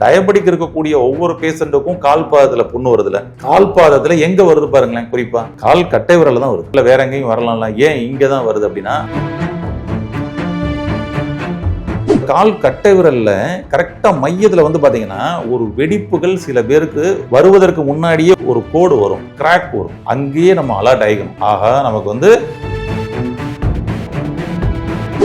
Diabetic இருக்கக்கூடிய ஒவ்வொரு பேஷண்ட்டுக்கும் கால் பாதத்துல புண்ணு வருதுல, கால் பாதத்துல எங்க வருது பாருங்களேன், குறிப்பா கால் கட்டை விரல்ல தான் வருது, இல்ல வேற எங்கேயும் வரலாம்ல, ஏன் இங்க தான் வருது அப்படின்னா கால் கட்டை விரல்ல கரெக்டா மையத்துல வந்து பாத்தீங்கன்னா ஒரு வெடிப்புகள் சில பேருக்கு வருவதற்கு முன்னாடியே ஒரு கோடு வரும், கிராக் வரும், அங்கேயே நம்ம அலர்ட் ஆகிக்கணும். ஆகா நமக்கு வந்து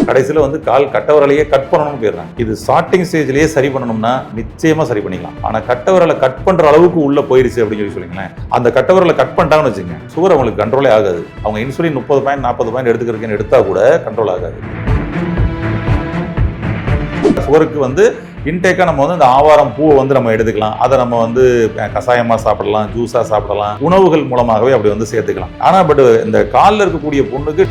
கடைசியில் வந்து கால் கட்டவரலையே கட் பண்ணணும்னு போயிடுறாங்க. இது ஸ்டார்டிங் ஸ்டேஜ்லயே சரி பண்ணணும்னா நிச்சயமா சரி பண்ணிக்கலாம். ஆனா கட்டவரலை கட் பண்ற அளவுக்கு உள்ள போயிருச்சு அப்படின்னு சொல்லிங்களேன், அந்த கட்டவரலை கட் பண்ணிட்டாங்கன்னு வச்சுங்க, சுகர் அவங்களுக்கு கண்ட்ரோலே ஆகாது. அவங்க இன்சுலின் 30 பாயிண்ட் 40 பாயிண்ட் எடுத்துக்கிறதுன்னு எடுத்தா கூட கண்ட்ரோல் ஆகாது. சுகருக்கு வந்து இன்டேக்கா நம்ம வந்து இந்த ஆவாரம் பூவை வந்து நம்ம எடுத்துக்கலாம், அதை நம்ம வந்து கசாயமா சாப்பிடலாம், ஜூஸா சாப்பிடலாம், உணவுகள் மூலமாகவே அப்படி வந்து சேர்த்துக்கலாம். ஆனா பட் இந்த காலில் இருக்கக்கூடிய புண்ணுக்கு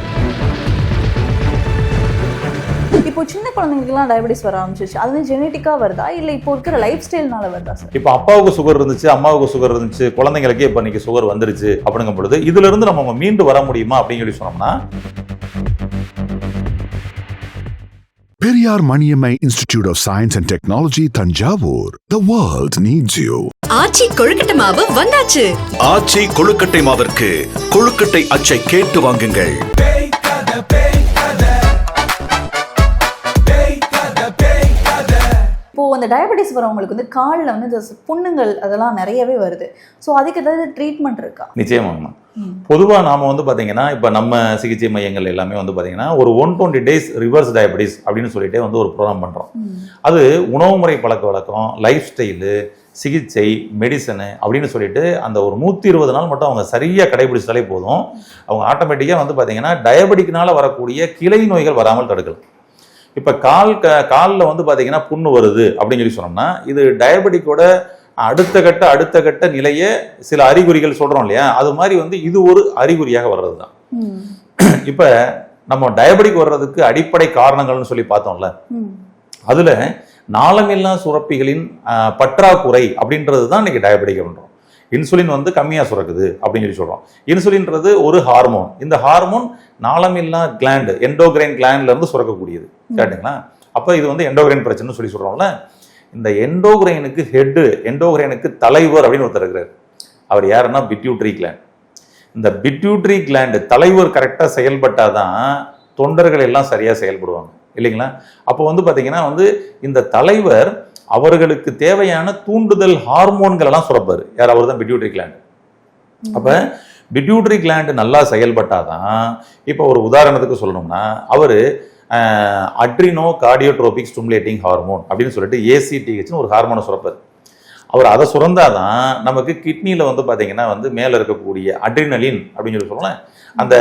இப்போ சின்ன குழந்தைங்களுக்குலாம் டயபெட்டிஸ் வர ஆரம்பிச்சிச்சு, அது ஜெனட்டிக்கா வருதா இல்லை இப்போ இருக்கிற லைஃப் ஸ்டைல்னால வருதா சார்? இப்போ அப்பாவுக்கு சுகர் இருந்துச்சு, அம்மாவுக்கு சுகர் இருந்துச்சு, குழந்தைங்களுக்கே இப்போ இன்னைக்கு சுகர் வந்துருச்சு அப்படிங்கும் பொழுது இதுல இருந்து நம்ம மீண்டு வர முடியுமா அப்படின்னு சொல்லி சொன்னோம்னா, Periyar Maniammai Institute of Science and Technology, Thanjavur. The world needs you. ஆச்சி கொழுக்கட்டை மாவு வந்தாச்சு. ஆச்சி கொழுக்கட்டை மாவிற்கு கொழுக்கட்டை அச்சை கேட்டு வாங்குங்கள். இப்போ அந்த டயபெட்டிஸ் வரவங்களுக்கு வந்து காலில் வந்து புண்ணுங்கள் அதெல்லாம் நிறையவே வருது. ஸோ அதுக்கு ஏதாவது ட்ரீட்மெண்ட் இருக்கா? நிச்சயமாங்கண்ணா. பொதுவாக நாம வந்து பார்த்தீங்கன்னா இப்போ நம்ம சிகிச்சை மையங்கள் எல்லாமே வந்து பார்த்தீங்கன்னா ஒரு 120 days ரிவர்ஸ் டயபெட்டிஸ் அப்படின்னு சொல்லிட்டு வந்து ஒரு ப்ரோக்ராம் பண்ணுறோம். அது உணவு முறை பழக்க வழக்கம், லைஃப் ஸ்டைலு, சிகிச்சை, மெடிசனு அப்படின்னு சொல்லிட்டு அந்த ஒரு 120 நாள் மட்டும் அவங்க சரியாக கடைபிடிச்சாலே போதும், அவங்க ஆட்டோமேட்டிக்காக வந்து பார்த்தீங்கன்னா டயபெட்டிக்னால வரக்கூடிய கிளை நோய்கள் வராமல் தடுக்கலாம். இப்போ காலில் வந்து பார்த்தீங்கன்னா புண்ணு வருது அப்படின்னு சொல்லி சொன்னோம்னா இது டயபெட்டிக்கோட அடுத்த கட்ட நிலையே சில அறிகுறிகள் சொல்றோம் இல்லையா, அது மாதிரி வந்து இது ஒரு அறிகுறியாக வர்றது தான். இப்ப நம்ம டயபெட்டிக் வர்றதுக்கு அடிப்படை காரணங்கள்னு சொல்லி பார்த்தோம்ல, அதுல நாளமில்லா சுரப்பிகளின் பற்றாக்குறை அப்படின்றது தான் இன்னைக்கு டயபெட்டிக் பண்றோம். இன்சுலின் வந்து கம்மியா சுரக்குது அப்படின்னு சொல்லி சொல்றோம். இன்சுலின்றது ஒரு ஹார்மோன், இந்த ஹார்மோன் நாளமில்லா கிளாண்ட், எண்டோகிரைன் கிளாண்ட்ல இருந்து சுரக்கக்கூடியது, கேட்டுங்களா? அப்ப இது வந்து எண்டோகிரைன் பிரச்சனை சொல்லி சொல்றோம்ல. இந்த எண்டோகிரைனுக்கு ஹெட், எண்டோகிரைனுக்கு தலைவர் அப்படின்னு ஒருத்தர் இருக்கிறார். அவர் யாருன்னா பிட்யூட்ரி கிளாண்ட். இந்த பிட்யூட்ரி கிளாண்ட் தலைவர் கரெக்டாக செயல்பட்டாதான் தொண்டர்கள் எல்லாம் சரியா செயல்படுவாங்க இல்லைங்களா? அப்போ வந்து பார்த்தீங்கன்னா வந்து இந்த தலைவர் அவர்களுக்கு தேவையான தூண்டுதல் ஹார்மோன்கள் எல்லாம் சுரப்பாரு. யார்? அவர் தான் பிட்யூட்ரி கிளாண்ட். அப்ப பிட்யூட்ரி கிளாண்ட் நல்லா செயல்பட்டாதான், இப்போ ஒரு உதாரணத்துக்கு சொல்லணும்னா அவரு அட்ரினோ கார்டியோட்ரோபிக் ஸ்டிமுலேட்டிங் ஹார்மோன் அப்படின்னு சொல்லிட்டு ஏசிடிஹெச்னு ஒரு ஹார்மோனை சுரப்பார். அவர் அதை சுரந்தாதான் நமக்கு கிட்னியில் வந்து பார்த்தீங்கன்னா வந்து மேலே இருக்கக்கூடிய அட்ரினலின் அப்படின்னு சொல்லி சொல்லலாம், அந்த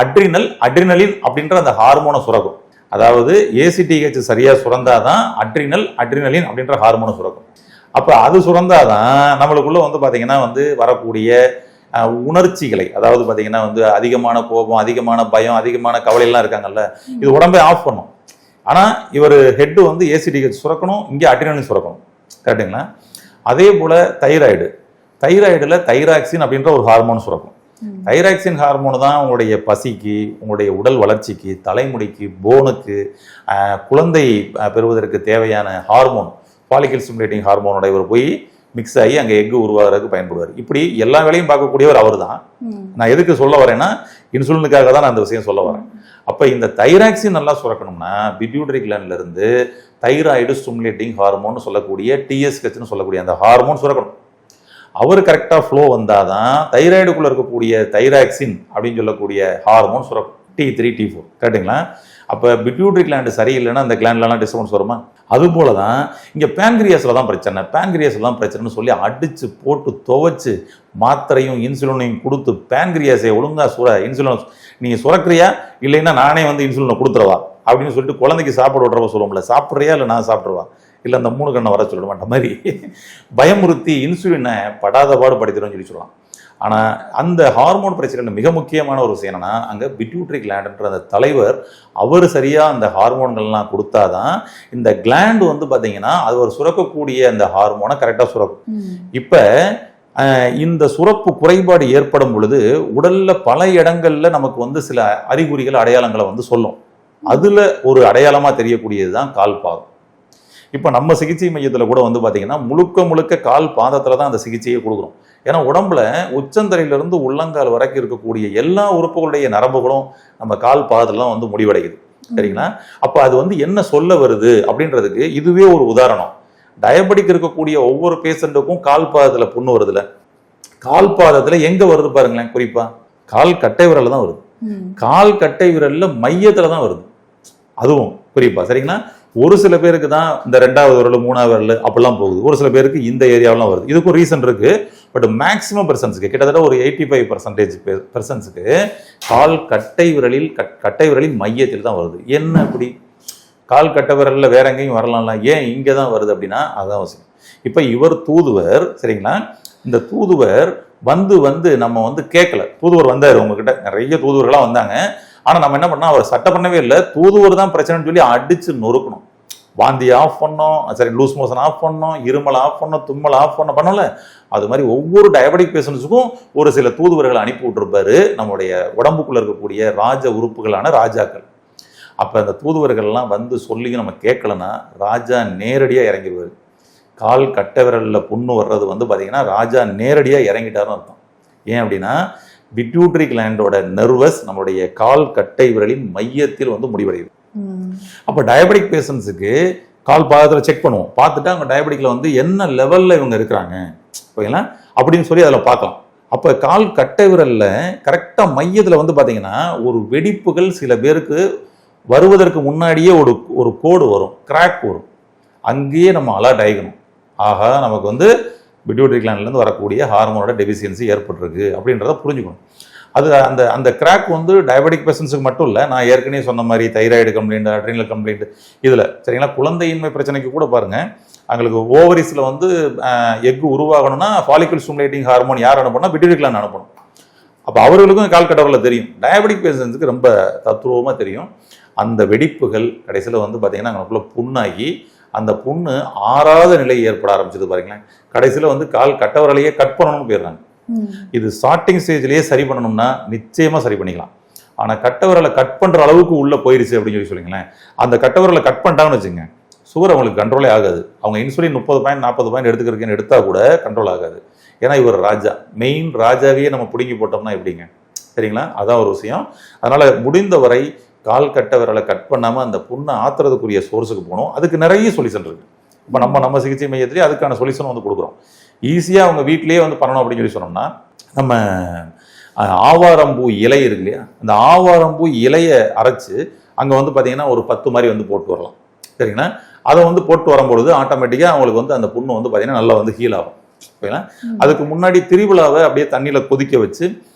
அட்ரினலின் அப்படின்ற அந்த ஹார்மோனை சுரக்கும். அதாவது ஏசிடிஹெச் சரியா சுரந்தாதான் அட்ரினலின் அப்படின்ற ஹார்மோனை சுரக்கும். அப்போ அது சுரந்தாதான் நம்மளுக்குள்ள வந்து பார்த்தீங்கன்னா வந்து வரக்கூடிய உணர்ச்சிகளை, அதாவது பார்த்தீங்கன்னா வந்து அதிகமான கோபம், அதிகமான பயம், அதிகமான கவலையெல்லாம் இருக்காங்கல்ல, இது உடம்பை ஆஃப் பண்ணும். ஆனால் இவர் ஹெட்டு வந்து ஏசிடிஹெச் சுரக்கணும், இங்கே அட்ரினலின் சுரக்கணும், கரெக்டுங்களா? அதே போல் தைராய்டில் தைராக்சின் அப்படின்ற ஒரு ஹார்மோன் சுரக்கும். தைராக்சின் ஹார்மோன் தான் உங்களுடைய பசிக்கு, உங்களுடைய உடல் வளர்ச்சிக்கு, தலைமுடிக்கு, போனுக்கு, குழந்தை பெறுவதற்கு தேவையான ஹார்மோன், ஃபாலிக்கல் ஸ்டிமுலேட்டிங் ஹார்மோனோட இவர் போய் மிக்ஸ் ஆகி அங்கே எஃகு உருவாகிறதுக்கு பயன்படுவார். இப்படி எல்லா வேலையும் பார்க்கக்கூடியவர் அவர் தான். நான் எதுக்கு சொல்ல வரேன்னா இன்சுலினுக்காக தான் நான் அந்த விஷயம் சொல்ல வரேன். அப்போ இந்த தைராக்சின் நல்லா சுரக்கணும்னா பிட்யூட்டரி கிளாண்ட்ல இருந்து தைராய்டு ஸ்டிமுலேட்டிங் ஹார்மோன் சொல்லக்கூடிய டிஎஸ்ஹெச்னு சொல்லக்கூடிய அந்த ஹார்மோன் சுரக்கணும். அவர் கரெக்டாக ஃப்ளோ வந்தாதான் தைராய்டுக்குள்ள இருக்கக்கூடிய தைராக்சின் அப்படின்னு சொல்லக்கூடிய ஹார்மோன் சுரக்கும், T3 T4, கரெக்டுங்களா? அப்போ பிட்யூட்டரி கிளாண்டு சரியில்லைன்னா அந்த கிளாண்ட்லாம் டிஸ்டர்பன்ஸ் வருமா? அது போல தான் இங்கே பேங்க்ரியாஸில் தான் பிரச்சனைன்னு சொல்லி அடித்து போட்டு துவைச்சு மாத்திரையும் இன்சுலினையும் கொடுத்து பேங்க்ரியாஸை ஒழுங்காக இன்சுலின் நீங்கள் சுரக்கிறியா இல்லைன்னா நானே வந்து இன்சுலினை கொடுத்துருவா அப்படின்னு சொல்லிட்டு குழந்தைக்கு சாப்பாடு விட்றவ சொல்லுவோம்ல, சாப்பிட்றியா இல்லை நான் சாப்பிட்ருவா இல்லை அந்த 3 கண்ணை வர சொல்ல மாட்டேன் மாதிரி பயமுறுத்தி இன்சுலினை படாத பாடு படுத்திடும்னு சொல்லி சொல்லலாம். ஆனால் அந்த ஹார்மோன் பிரச்சனை மிக முக்கியமான ஒரு விஷயம் என்னன்னா, அங்கே பிட்யூட்டரி கிளாண்டுன்ற அந்த தலைவர் அவர் சரியாக அந்த ஹார்மோன்கள்லாம் கொடுத்தாதான் இந்த கிளாண்டு வந்து பார்த்தீங்கன்னா அது ஒரு சுரக்கக்கூடிய அந்த ஹார்மோனை கரெக்டாக சுரக்கும். இப்போ இந்த சுரப்பு குறைபாடு ஏற்படும் பொழுது உடல்ல பல இடங்கள்ல நமக்கு வந்து சில அறிகுறிகள், அடையாளங்களை வந்து சொல்லும். அதுல ஒரு அடையாளமா தெரியக்கூடியது தான் கால் பாதம். இப்போ நம்ம சிகிச்சை மையத்தில் கூட வந்து பார்த்தீங்கன்னா முழுக்க முழுக்க கால் பாதத்தில் தான் அந்த சிகிச்சையை கொடுக்குறோம். ஏன்னா உடம்புல உச்சந்தலையிலிருந்து உள்ளங்கால் வரைக்கும் இருக்கக்கூடிய எல்லா உறுப்புகளுடைய நரம்புகளும் நம்ம கால் பாதத்தில் தான் வந்து முடிவடையுது. சரிங்களா? அப்போ அது வந்து என்ன சொல்ல வருது அப்படின்றதுக்கு இதுவே ஒரு உதாரணம். டயபெட்டிக் இருக்கக்கூடிய ஒவ்வொரு பேஷண்ட்டுக்கும் கால் பாதத்தில் புண்ணு வருதுல, கால் பாதத்தில் எங்கே வருது பாருங்களேன், குறிப்பா கால் கட்டை விரல்ல தான் வருது. கால் கட்டை விரல்ல மையத்தில் தான் வருது, அதுவும் குறிப்பா. சரிங்களா? ஒரு சில பேருக்கு தான் இந்த 2வது விரல் 3வது விரல் அப்படிலாம் போகுது, ஒரு சில பேருக்கு இந்த ஏரியாவெல்லாம் வருது. இதுக்கும் ரீசன் இருக்கு. பட் மேக்சிமம் பெர்சன்ஸுக்கு கிட்டத்தட்ட ஒரு 85% கால் கட்டை விரலின் மையத்தில் தான் வருது. என்ன அப்படி? கால் கட்டை விரலில் வேற எங்கேயும் வரலாம்ல, ஏன் இங்கே தான் வருது அப்படின்னா அதான் அவசியம். இப்போ இவர் தூதுவர், சரிங்களா? இந்த தூதுவர் வந்து நம்ம வந்து கேட்கல. தூதுவர் வந்தார் உங்ககிட்ட, நிறைய தூதுவர்களாக வந்தாங்க. ஆனால் நம்ம என்ன பண்ணோம், அவர் சட்டை பண்ணவே இல்லை. தூதுவர் தான் பிரச்சனைன்னு சொல்லி அடிச்சு நொறுக்கணும். வாந்தி ஆஃப் பண்ணோம், சரி லூஸ் மோஷன் ஆஃப் பண்ணோம், இருமல் ஆஃப் பண்ணோம், தும்மல் ஆஃப் பண்ணோம்ல. அது மாதிரி ஒவ்வொரு டயபெட்டிக் பேஷண்ட்ஸுக்கும் ஒரு சில தூதுவர்களை அனுப்பி விட்டுருப்பாரு நம்முடைய உடம்புக்குள்ள இருக்கக்கூடிய ராஜ உறுப்புகளான ராஜாக்கள். அப்போ அந்த தூதுவர்கள்லாம் வந்து சொல்லி நம்ம கேட்கலன்னா ராஜா நேரடியாக இறங்கிடுவார். கால் கட்டை விரலில் புண்ணு வர்றது வந்து பார்த்தீங்கன்னா ராஜா நேரடியாக இறங்கிட்டாருன்னு அர்த்தம். ஏன் அப்படின்னா பிட்யூட்டரி கிளாண்டோட நர்வஸ் நம்மளுடைய கால் கட்டை விரலின் மையத்தில் வந்து முடிவடையுது. அப்போ டயபெட்டிக் பேஷண்ட்ஸுக்கு கால் பாதத்தில் செக் பண்ணுவோம், பார்த்துட்டு அவங்க டயபெட்டிக்கில் வந்து என்ன லெவலில் இவங்க இருக்கிறாங்க ஓகேங்களா அப்படின்னு சொல்லி அதில் பார்க்கலாம். அப்போ கால் கட்டை விரலில் கரெக்டாக மையத்தில் வந்து பார்த்தீங்கன்னா ஒரு வெடிப்புகள் சில பேருக்கு வருவதற்கு முன்னாடியே ஒரு கோடு வரும், கிராக் வரும். அங்கேயே நம்ம அலர்ட் ஆகிக்கணும், ஆகா நமக்கு வந்து பிட்யூட்டரி கிளாண்ட்லேருந்து வரக்கூடிய ஹார்மோனோட டெஃபிஷியன்சி ஏற்பட்டிருக்கு அப்படின்றத புரிஞ்சுக்கணும். அது அந்த கிராக் வந்து டயபெட்டிக் பேஷண்ட்ஸுக்கு மட்டும் இல்லை, நான் ஏற்கனவே சொன்ன மாதிரி தைராய்டு கம்ப்ளைண்ட், அட்ரினல் கம்ப்ளைண்ட் இதில் சரிங்களா, குழந்தையின்மை பிரச்சனைக்கு கூட பாருங்கள், அவங்களுக்கு ஓவரிஸில் வந்து எக் உருவாகணும்னா ஃபாலிகுல் ஸ்டிமுலேட்டிங் ஹார்மோன் யார் அனுப்பணும்னா பிட்யூட்டரி கிளாண்ட் அனுப்பணும். அப்போ அவர்களுக்கும் கால் கட்டவரில் தெரியும், டயபெட்டிக் பேஷண்ட்ஸுக்கு ரொம்ப தத்துரூபமாக தெரியும். அந்த வெடிப்புகள் கடைசியில் வந்து பார்த்தீங்கன்னா அவங்களுக்குள்ள புண்ணாகி அந்த புண்ணு ஆறாத நிலை ஏற்பட ஆரம்பிச்சது பாருங்களேன். கடைசியில் வந்து கால் கட்டவரலையே கட் பண்ணணும்னு போயிடுறாங்க. இது ஸ்டார்டிங் ஸ்டேஜ்லேயே சரி பண்ணணும்னா நிச்சயமாக சரி பண்ணிக்கலாம். ஆனால் கட்டவரலை கட் பண்ணுற அளவுக்கு உள்ளே போயிடுச்சு அப்படின்னு சொல்லி சொல்லிங்களேன், அந்த கட்டவரலை கட் பண்ணிட்டாங்கன்னு வச்சுங்க, சுகர் அவங்களுக்கு கண்ட்ரோலே ஆகாது. அவங்க இன்சுலின் 30 பாயிண்ட் 40 பாயிண்ட் எடுத்துக்கிறதுக்குன்னு எடுத்தால் கூட கண்ட்ரோல் ஆகாது. ஏன்னா இவர் ராஜா, மெயின் ராஜாவையே நம்ம பிடுங்கி போட்டோம்னா எப்படிங்க, சரிங்களா? அதான் ஒரு விஷயம். அதனால் முடிந்தவரை கால் கட்டை விரலை கட் பண்ணாமல் அந்த புண்ணை ஆத்துறதுக்குரிய சோர்ஸுக்கு போகணும். அதுக்கு நிறைய சொல்யூஷன் இருக்குது. இப்போ நம்ம சிகிச்சை மையத்திலேயே அதுக்கான சொல்யூஷன் வந்து கொடுக்குறோம். ஈஸியாக அவங்க வீட்டிலேயே வந்து பண்ணணும் அப்படின்னு சொல்லி சொன்னோம்னா, நம்ம ஆவாரம்பூ இலை இருக்கு இல்லையா, அந்த ஆவாரம்பூ இலையை அரைச்சி அங்கே வந்து பார்த்தீங்கன்னா ஒரு 10 மாதிரி வந்து போட்டு வரலாம், சரிங்களா? அதை வந்து போட்டு வரும்பொழுது ஆட்டோமேட்டிக்காக அவங்களுக்கு வந்து அந்த புண்ணு வந்து பார்த்தீங்கன்னா நல்லா வந்து ஹீல் ஆகும். ஓகேங்களா? அதுக்கு முன்னாடி திருவிழாவை அப்படியே தண்ணியில் கொதிக்க வச்சு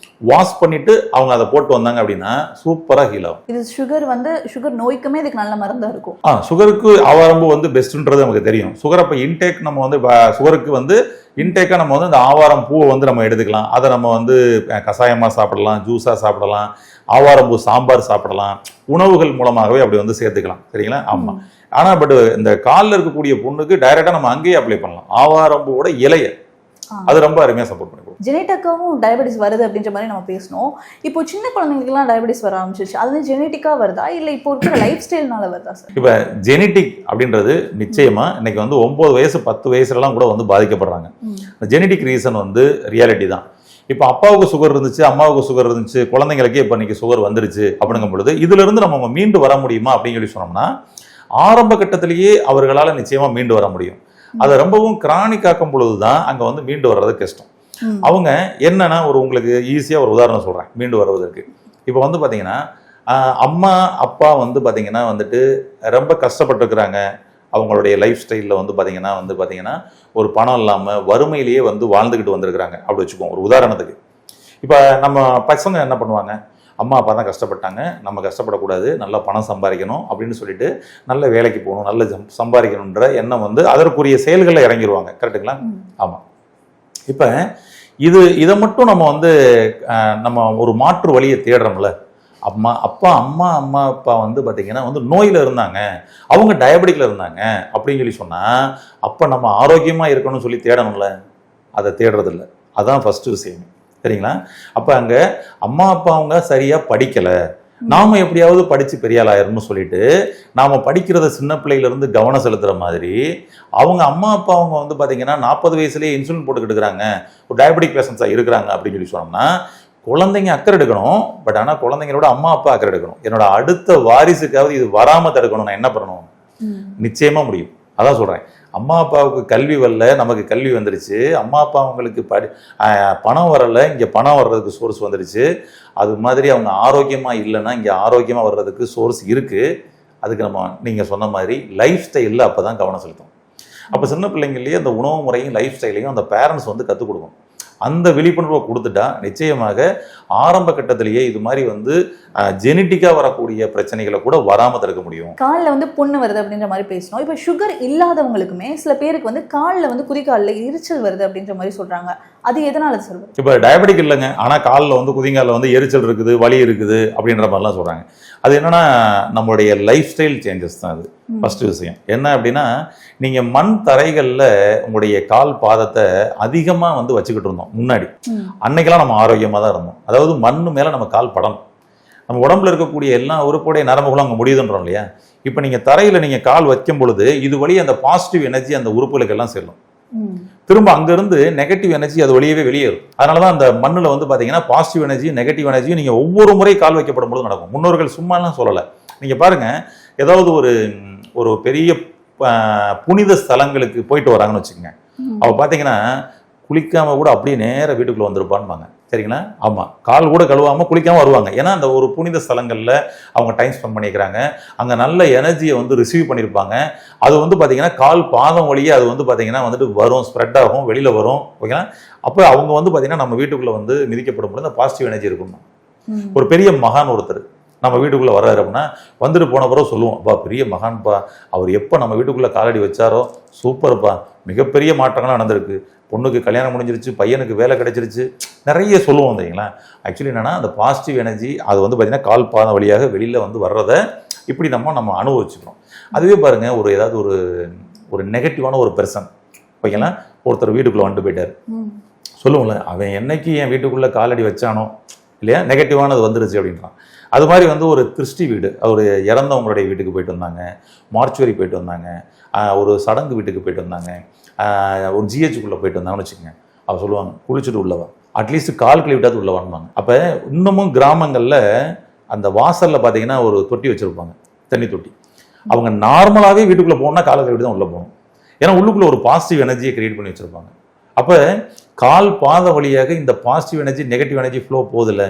வாஷ் பண்ணிட்டு அவங்க அதை போட்டு வந்தாங்க அப்படின்னா சூப்பராக ஹீல் ஆகும். இது சுகர் நோய்க்குமே இதுக்கு நல்ல மருந்தா இருக்கும். சுகருக்கு ஆவாரம்பூ வந்து பெஸ்ட்ன்றது நமக்கு தெரியும். சுகர் அப்போ இன்டேக் நம்ம வந்து சுகருக்கு வந்து இன்டேக்காக நம்ம வந்து இந்த ஆவாரம் பூவை வந்து நம்ம எடுத்துக்கலாம். அதை நம்ம வந்து கஷாயமாக சாப்பிடலாம், ஜூஸாக சாப்பிடலாம், ஆவாரம்பூ சாம்பார் சாப்பிடலாம், உணவுகள் மூலமாகவே அப்படி வந்து சேர்த்துக்கலாம், சரிங்களா? ஆமாம். ஆனால் பட் இந்த காலில் இருக்கக்கூடிய புண்ணுக்கு டைரெக்டாக நம்ம அங்கேயே அப்ளை பண்ணலாம். ஆவாரம்பூவோட இலையை அது ரொம்ப அருமையாக சப்போர்ட் பண்ணி. ஜெனட்டிக்காவும் டயபெட்டிஸ் வருது அப்படின்ற மாதிரி நம்ம பேசணும். இப்போ சின்ன குழந்தைங்களுக்குலாம் டயபெட்டிஸ் வர ஆரம்பிச்சிருச்சு, அது ஜெனட்டிக்காக வருதா இல்லை இப்போ இருக்கிற லைஃப் ஸ்டைல்னால வருதா சார்? இப்போ ஜெனட்டிக் அப்படின்றது நிச்சயமா இன்னைக்கு வந்து 9 வயசு 10 வயசுலலாம் கூட வந்து பாதிக்கப்படுறாங்க. ஜெனட்டிக் ரீசன் வந்து ரியாலிட்டி தான். இப்போ அப்பாவுக்கு சுகர் இருந்துச்சு, அம்மாவுக்கு சுகர் இருந்துச்சு, குழந்தைங்களுக்கே இப்போ இன்னைக்கு சுகர் வந்துருச்சு அப்படிங்கும் பொழுது இதுல இருந்து நம்ம மீண்டு வர முடியுமா அப்படின்னு சொல்லி சொன்னோம்னா, ஆரம்ப கட்டத்திலேயே அவர்களால் நிச்சயமா மீண்டு வர முடியும். அதை ரொம்பவும் கிரானிக் ஆக்கும் பொழுதுதான் அங்க வந்து மீண்டு வர்றது கஷ்டம். அவங்க என்னன்னா உங்களுக்கு ஈஸியா ஒரு உதாரணம் சொல்றேன் மீண்டு வருவதற்கு. இப்போ வந்து பாத்தீங்கன்னா அம்மா அப்பா வந்து பாத்தீங்கன்னா வந்துட்டு ரொம்ப கஷ்டப்பட்டுருக்குறாங்க. அவங்களுடைய லைஃப் ஸ்டைலில் வந்து பாத்தீங்கன்னா ஒரு பணம் இல்லாம வறுமையிலேயே வந்து வாழ்ந்துக்கிட்டு வந்திருக்கிறாங்க அப்படி வச்சுக்கோங்க ஒரு உதாரணத்துக்கு. இப்போ நம்ம பசங்க என்ன பண்ணுவாங்க, அம்மா அப்பா தான் கஷ்டப்பட்டாங்க, நம்ம கஷ்டப்படக்கூடாது, நல்லா பணம் சம்பாதிக்கணும் அப்படின்னு சொல்லிட்டு நல்ல வேலைக்கு போகணும், நல்ல சம்பாதிக்கணுன்ற எண்ணம் வந்து அதற்குரிய செயல்களில் இறங்கிடுவாங்க. கரெக்டுங்களா? ஆமாம். இப்போ இதை மட்டும் நம்ம வந்து நம்ம ஒரு மாற்று வழியை தேடுறோம்ல. அம்மா அப்பா வந்து பார்த்தீங்கன்னா வந்து நோயில் இருந்தாங்க, அவங்க டயபெட்டிக்கில் இருந்தாங்க அப்படின்னு சொல்லி சொன்னால் அப்போ நம்ம ஆரோக்கியமாக இருக்கணும்னு சொல்லி தேடணும்ல, அதை தேடுறதில்ல. அதுதான் ஃபஸ்ட்டு விஷயம், சரிங்களா? அப்போ அங்கே அம்மா அப்பா அவங்க சரியாக படிக்கலை, நாம எப்படியாவது படிச்சு பெரிய ஆள் ஆயிரணும்னு சொல்லிட்டு நாம படிக்கிறத சின்ன பிள்ளையில இருந்து கவனம் செலுத்துற மாதிரி அவங்க அம்மா அப்பா அவங்க வந்து பாத்தீங்கன்னா 40 வயசுலயே இன்சுலின் போட்டுக்கிட்டு இருக்கிறாங்க, ஒரு டயபெட்டிக் பேஷன்ஸா இருக்கிறாங்க அப்படின்னு சொல்லி சொன்னோம்னா குழந்தைங்க அக்கறை எடுக்கணும். பட் ஆனா குழந்தைங்களோட அம்மா அப்பா அக்கறை எடுக்கணும். என்னோட அடுத்த வாரிசுக்காவது இது வராம தடுக்கணும். நான் என்ன பண்ணணும்? நிச்சயமா முடியும். அதான் சொல்றேன், அம்மா அப்பாவுக்கு கல்வி வரல, நமக்கு கல்வி வந்துருச்சு. அம்மா அப்பா அவங்களுக்கு பணம் வரல, இங்க பணம் வர்றதுக்கு சோர்ஸ் வந்துருச்சு. அது மாதிரி அவங்க ஆரோக்கியமா இல்லைன்னா இங்க ஆரோக்கியமா வர்றதுக்கு சோர்ஸ் இருக்கு. அதுக்கு நம்ம நீங்க சொன்ன மாதிரி லைஃப் ஸ்டைல்ல அப்பதான் கவனம் செலுத்தும். அப்ப சின்ன பிள்ளைங்கள்லயே அந்த உணவு முறையும் லைஃப் ஸ்டைலையும் அந்த பேரண்ட்ஸ் வந்து கற்றுக் கொடுக்கணும். அந்த விழிப்புணர்வை கொடுத்துட்டா நிச்சயமாக ஆரம்ப கட்டத்திலேயே இது மாதிரி வந்து ஜெனட்டிக்கா வரக்கூடிய பிரச்சனைகளை கூட வராம தடுக்க முடியும். காலில் வந்து புண்ணு வருது அப்படின்ற மாதிரி பேசணும். இப்போ சுகர் இல்லாதவங்களுக்குமே சில பேருக்கு வந்து காலில் வந்து குதிகாலில் எரிச்சல் வருது அப்படின்ற மாதிரி சொல்றாங்க. அது எதனால சார்? இப்போ டயபெட்டிக் இல்லைங்க, ஆனா காலில் வந்து குதிங்காலில் வந்து எரிச்சல் இருக்குது, வலி இருக்குது அப்படின்ற மாதிரிலாம் சொல்றாங்க. அது என்னன்னா நம்மளுடைய லைஃப் ஸ்டைல் சேஞ்சஸ் தான். அது ஃபர்ஸ்ட் விஷயம் என்ன அப்படின்னா, நீங்க மண் தரைகள்ல உங்களுடைய கால் பாதத்தை அதிகமா வந்து வச்சுக்கிட்டு இருந்தோம் முன்னாடி. அன்னைக்கெல்லாம் நம்ம ஆரோக்கியமா தான் இருந்தோம். அதாவது மண்ணு மேல நம்ம கால் படணும். நம்ம உடம்புல இருக்கக்கூடிய எல்லா உறுப்புடைய நரம்புகளும் அங்கே முடியுதுன்றோம் இல்லையா? இப்போ நீங்க தரையில நீங்க கால் வைக்கும் பொழுது இது வழியே அந்த பாசிட்டிவ் எனர்ஜி அந்த உறுப்புகளுக்கு எல்லாம் செல்லும். திரும்ப அங்கிருந்து நெகட்டிவ் எனர்ஜி அது வழியவே வெளியேறும். அதனாலதான் அந்த மண்ணுல வந்து பாத்தீங்கன்னா பாசிட்டிவ் எனர்ஜி நெகட்டிவ் எனர்ஜியும் நீங்க ஒவ்வொரு முறை கால் வைக்கப்படும் பொழுது நடக்கும். முன்னோர்கள் சும்மாலாம் சொல்லல. நீங்க பாருங்க, ஏதாவது ஒரு பெரிய புனித ஸ்தலங்களுக்கு போயிட்டு வராங்கன்னு வச்சுக்கோங்க. அவ பாத்தீங்கன்னா குளிக்காம கூட அப்படியே நேர வீட்டுக்குள்ள வந்திருப்பான்னு. சரிங்களா? ஆமா, கால் கூட கழுவாம குளிக்காம வருவாங்க. ஏன்னா அந்த ஒரு புனித ஸ்தலங்கள்ல அவங்க டைம் ஸ்பெண்ட் பண்ணிக்கிறாங்க. அங்க நல்ல எனர்ஜியை வந்து ரிசீவ் பண்ணியிருப்பாங்க. அது வந்து பாத்தீங்கன்னா கால் பாதம் வழியே அது வந்து பாத்தீங்கன்னா வந்துட்டு வரும், ஸ்ப்ரெட் ஆகும், வெளியில வரும். ஓகேங்களா? அப்ப அவங்க வந்து பாத்தீங்கன்னா நம்ம வீட்டுக்குள்ள வந்து மிதிக்கப்படும் பொழுது அந்த பாசிட்டிவ் எனர்ஜி இருக்கும். ஒரு பெரிய மகான் ஒருத்தர் நம்ம வீட்டுக்குள்ள வர்றாரு அப்படின்னா வந்துட்டு போன பிறகு சொல்லுவோம், அப்பா பெரிய மகான்பா, அவர் எப்போ நம்ம வீட்டுக்குள்ள காலடி வச்சாரோ சூப்பர்ப்பா, மிகப்பெரிய மாற்றங்கள்லாம் நடந்திருக்கு, பொண்ணுக்கு கல்யாணம் முடிஞ்சிருச்சு, பையனுக்கு வேலை கிடைச்சிருச்சு, நிறைய சொல்லுவோம். தெரியுங்களா? ஆக்சுவலி என்னன்னா அந்த பாசிட்டிவ் எனர்ஜி அது வந்து பார்த்தீங்கன்னா கால் பாதம் வழியாக வெளியில வந்து வர்றதை இப்படி நம்ம அனுபவிச்சுக்கிறோம். அதுவே பாருங்க, ஏதாவது ஒரு நெகட்டிவான ஒரு பெர்சன் ஓகேங்களா, ஒருத்தர் வீட்டுக்குள்ள வந்துட்டு போயிட்டாரு, சொல்லுவோம்ல, அவன் என்னைக்கு என் வீட்டுக்குள்ள காலடி வச்சானோ இல்லையா, நெகட்டிவானது வந்துருச்சு அப்படின்றான். அது மாதிரி வந்து ஒரு திருஷ்டி வீடு, அவர் இறந்தவங்களுடைய வீட்டுக்கு போயிட்டு வந்தாங்க, மார்ச்சுவரி போயிட்டு வந்தாங்க, ஒரு சடங்கு வீட்டுக்கு போயிட்டு வந்தாங்க, ஒரு ஜிஹெச்சுக்குள்ளே போயிட்டு வந்தாங்கன்னு வச்சுக்கோங்க. அவர் சொல்லுவாங்க, குளிச்சுட்டு உள்ளவா, அட்லீஸ்ட் கால் கழுவிட்டாது உள்ள வாங்குவாங்க. அப்போ இன்னமும் கிராமங்களில் அந்த வாசலில் பார்த்தீங்கன்னா ஒரு தொட்டி வச்சுருப்பாங்க, தண்ணி தொட்டி. அவங்க நார்மலாகவே வீட்டுக்குள்ளே போகணும்னா காலை கழுவி தான் உள்ளே போகணும். ஏன்னா உள்ளுக்குள்ளே ஒரு பாசிட்டிவ் எனர்ஜியை கிரியேட் பண்ணி வச்சுருப்பாங்க. அப்போ கால் பாத வழியாக இந்த positive energy negative energy flow போதில்லை.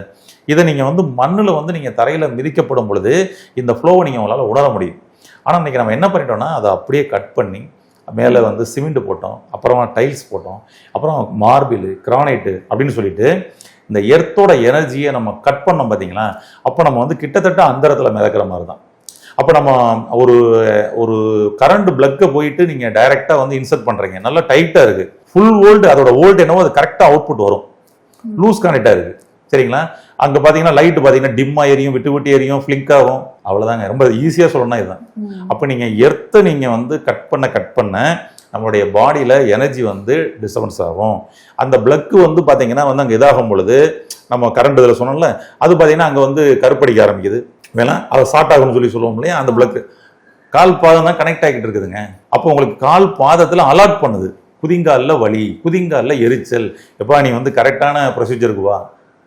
இதை நீங்கள் வந்து மண்ணில் வந்து நீங்கள் தரையில் மிதிக்கப்படும் பொழுது இந்த ஃப்ளோவை நீங்கள் உங்களால் உணர முடியும். ஆனால் இன்றைக்கி நம்ம என்ன பண்ணிட்டோம்னா அதை அப்படியே கட் பண்ணி மேலே வந்து சிமெண்ட் போட்டோம், அப்புறமா டைல்ஸ் போட்டோம், அப்புறம் மார்பிள், கிரானைட்டு அப்படின்னு சொல்லிட்டு இந்த எர்த்தோட எனர்ஜியை நம்ம கட் பண்ணோம் பார்த்தீங்களா? அப்போ நம்ம வந்து கிட்டத்தட்ட அந்தரத்தில் மிதக்கிற மாதிரி தான். அப்போ நம்ம ஒரு கரண்ட் பிளக்கை போயிட்டு நீங்கள் டைரெக்டாக வந்து இன்சர்ட் பண்ணுறீங்க, நல்லா டைட்டாக இருக்குது, ஃபுல் வோல்ட், அதோட வோல்ட் என்னவோ அது கரெக்டாக அவுட்புட் வரும், லூஸ் கனெக்டாக இருக்குது. சரிங்களா? அங்கே பார்த்தீங்கன்னா லைட்டு பார்த்தீங்கன்னா டிம்மாக எரியும், விட்டு விட்டு எரியும், ஃப்ளிங்க் ஆகும். அவ்வளோதாங்க, ரொம்ப ஈஸியாக சொல்லணும்னா இதுதான். அப்போ நீங்கள் எர்த்தை நீங்கள் வந்து கட் பண்ண நம்மளுடைய பாடியில் எனர்ஜி வந்து டிஸ்டர்பன்ஸ் ஆகும். அந்த பிளக்கு வந்து பார்த்தீங்கன்னா வந்து அங்கே இதாகும் பொழுது நம்ம கரண்ட் இதில் சொன்னோம்ல, அது பார்த்தீங்கன்னா அங்கே வந்து கருப்படிக்க ஆரம்பிக்குது, வேணா அதை ஷார்ட் ஆகும்னு சொல்லுவோம் இல்லையா? அந்த பிளக்கு கால் பாதம் தான் கனெக்ட் ஆகிட்டு இருக்குதுங்க. அப்போ உங்களுக்கு கால் பாதத்தில் அலர்ட் பண்ணுது, குதிங்காலில் வலி, குதிங்காலில் எரிச்சல், எப்பா நீ வந்து கரெக்டான ப்ரொசீஜருக்கு வா.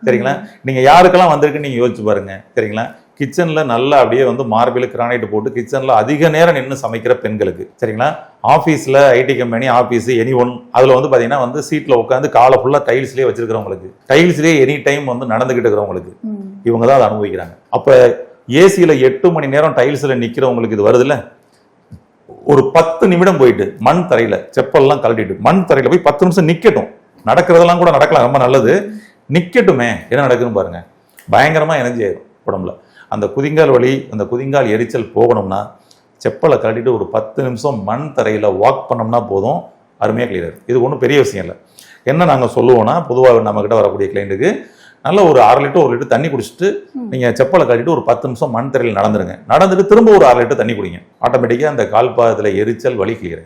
சரிங்களா? நீங்கள் யாருக்கெல்லாம் வந்திருக்குன்னு நீங்கள் யோசிச்சு பாருங்க. சரிங்களா? கிச்சனில் நல்லா அப்படியே வந்து மார்பிள் கிரானைட் போட்டு கிச்சனில் அதிக நேரம் நின்று சமைக்கிற பெண்களுக்கு, சரிங்களா, ஆஃபீஸில் IT company office any one அதில் வந்து பார்த்தீங்கன்னா வந்து சீட்டில் உட்காந்து காலை ஃபுல்லாக டைல்ஸ்லேயே வச்சிருக்கிறவங்களுக்கு, டைல்ஸ்லேயே எனி டைம் வந்து நடந்துக்கிட்டு இருக்கிறவங்களுக்கு, இவங்க தான் அதை அனுபவிக்கிறாங்க. அப்போ ஏசியில் 8 மணி நேரம் டைல்ஸில் நிற்கிறவங்களுக்கு இது வருதுல்ல, ஒரு 10 நிமிடம் போயிட்டு மண் தரையில் செப்பல்லாம் கழட்டிட்டு மண் தரையில் போய் 10 நிமிஷம் நிற்கட்டும். நடக்கிறதெல்லாம் கூட நடக்கலாம், ரொம்ப நல்லது, நிற்கட்டுமே, என்ன நடக்குதுன்னு பாருங்க. பயங்கரமா எனர்ஜி ஆயிடும் உடம்புல. அந்த குதிங்கால் வலி, அந்த குதிங்கால் எரிச்சல் போகணும்னா செப்பலை கழட்டிட்டு ஒரு 10 நிமிஷம் மண் தரையில் வாக் பண்ணோம்னா போதும், அருமையாக கிளியர். இது ஒன்றும் பெரிய விஷயம் இல்லை. என்ன நாங்கள் சொல்லுவோம்னா, பொதுவாக நம்மக்கிட்ட வரக்கூடிய கிளைண்ட்டுக்கு நல்ல ஒரு 1/2 லிட்டர் 1 லிட்டர் தண்ணி குடிச்சிட்டு நீங்கள் செப்பலை கழட்டிட்டு ஒரு 10 நிமிஷம் மண் தரையில் நடந்துட்டு திரும்ப ஒரு 1/2 லிட்டர் தண்ணி குடிங்க. ஆட்டோமேட்டிக்காக அந்த கால் பாதத்தில் எரிச்சல் வலி கிளியர்.